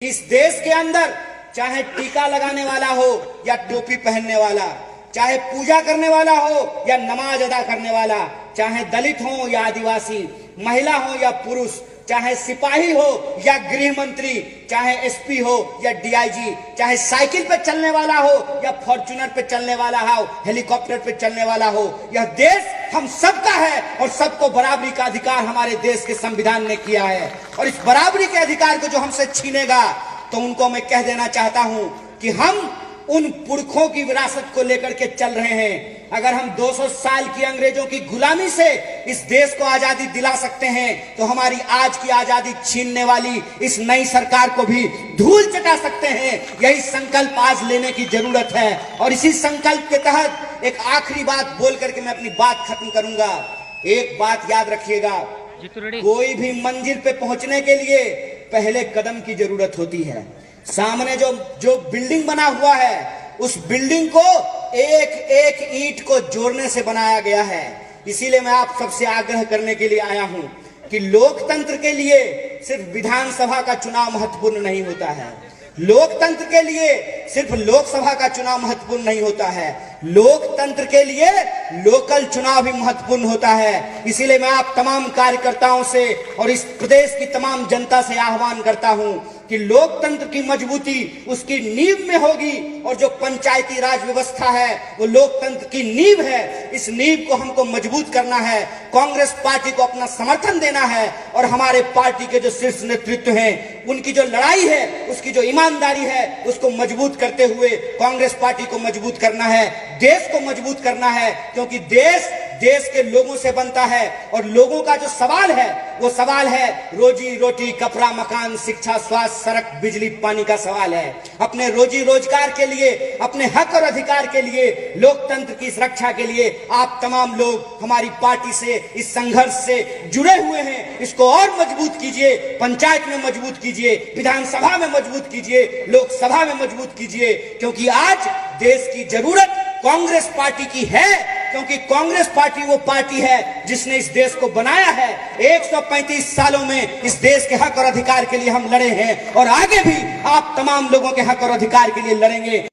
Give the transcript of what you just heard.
इस देश के अंदर चाहे टीका लगाने वाला हो या टोपी पहनने वाला, चाहे पूजा करने वाला हो या नमाज अदा करने वाला, चाहे दलित हो या आदिवासी, महिला हो या पुरुष, चाहे सिपाही हो या गृह मंत्री, चाहे एसपी हो या डीआईजी, चाहे साइकिल पे चलने वाला हो या फॉर्च्यूनर पे चलने वाला हो, हेलीकॉप्टर पे चलने वाला हो, यह देश हम सबका है और सबको बराबरी का अधिकार हमारे देश के संविधान ने किया है। और इस बराबरी के अधिकार को जो हमसे छीनेगा तो उनको मैं कह देना चाहता हूं कि हम उन पुरखों की विरासत को लेकर के चल रहे हैं। अगर हम 200 साल की अंग्रेजों की गुलामी से इस देश को आजादी दिला सकते हैं तो हमारी आज की आजादी छीनने वाली इस नई सरकार को भी धूल चटा सकते हैं। यही संकल्प आज लेने की जरूरत है और इसी संकल्प के तहत एक आखिरी बात बोल करके मैं अपनी बात खत्म करूंगा। एक बात याद रखिएगा, कोई भी मंजिल पे पहुंचने के लिए पहले कदम की जरूरत होती है। सामने जो बिल्डिंग बना हुआ है उस बिल्डिंग को एक एक ईंट को जोड़ने से बनाया गया है। इसीलिए मैं आप सबसे आग्रह करने के लिए आया हूं कि लोकतंत्र के लिए सिर्फ विधानसभा का चुनाव महत्वपूर्ण नहीं होता है, लोकतंत्र के लिए सिर्फ लोकसभा का चुनाव महत्वपूर्ण नहीं होता है, लोकतंत्र के लिए लोकल चुनाव भी महत्वपूर्ण होता है। इसीलिए मैं आप तमाम कार्यकर्ताओं से और इस प्रदेश की तमाम जनता से आह्वान करता हूं कि लोकतंत्र की मजबूती उसकी नींव में होगी और जो पंचायती राज व्यवस्था है वो लोकतंत्र की नींव है। इस नींव को हमको मजबूत करना है, कांग्रेस पार्टी को अपना समर्थन देना है और हमारे पार्टी के जो शीर्ष नेतृत्व हैं उनकी जो लड़ाई है, उसकी जो ईमानदारी है उसको मजबूत करते हुए कांग्रेस पार्टी को मजबूत करना है, देश को मजबूत करना है। क्योंकि देश के लोगों से बनता है और लोगों का जो सवाल है वो सवाल है रोजी रोटी, कपड़ा, मकान, शिक्षा, स्वास्थ्य, सड़क, बिजली, पानी का सवाल है। अपने रोजी रोजगार के लिए, अपने हक और अधिकार के लिए, लोकतंत्र की रक्षा के लिए आप तमाम लोग हमारी पार्टी से, इस संघर्ष से जुड़े हुए हैं। इसको और मजबूत कीजिए, पंचायत में मजबूत कीजिए, विधानसभा में मजबूत कीजिए, लोकसभा में मजबूत कीजिए। क्योंकि आज देश की जरूरत कांग्रेस पार्टी की है, क्योंकि कांग्रेस पार्टी वो पार्टी है जिसने इस देश को बनाया है। 135 सालों में इस देश के हक और अधिकार के लिए हम लड़े हैं और आगे भी आप तमाम लोगों के हक और अधिकार के लिए लड़ेंगे।